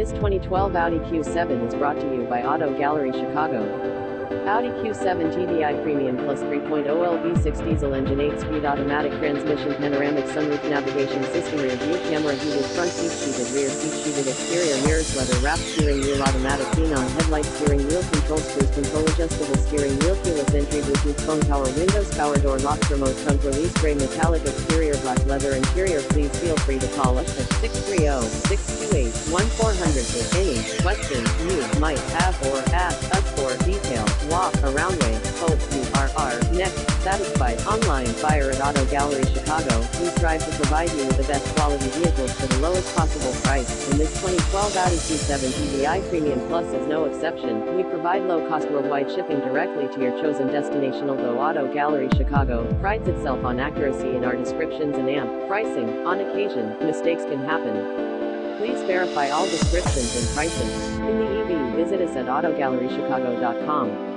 This 2012 Audi Q7 is brought to you by Auto Gallery Chicago. Audi Q7 TDI Premium Plus 3.0L V6 diesel engine, 8-speed automatic transmission, panoramic sunroof, navigation system, rear view camera, heated front seat, heated rear seat, heated exterior mirrors, leather wrapped steering wheel, automatic xenon headlight, steering wheel controls, cruise control, adjustable steering wheel, keyless entry, Bluetooth phone, power windows, power door locks, remote trunk release, gray metallic exterior, black leather interior. Please feel free to call us at 630-628-1400 for any questions you might have or ask us for details. Walk around way. Hope you are next satisfied. Online buyer at Auto Gallery Chicago. We strive to provide you with the best quality vehicles for the lowest possible price, and this 2012 Audi Q7 TDI Premium Plus is no exception. We provide low-cost worldwide shipping directly to your chosen destination. Although Auto Gallery Chicago prides itself on accuracy in our descriptions and pricing, on occasion, mistakes can happen. Please verify all descriptions and pricing. In the EV, visit us at autogallerychicago.com.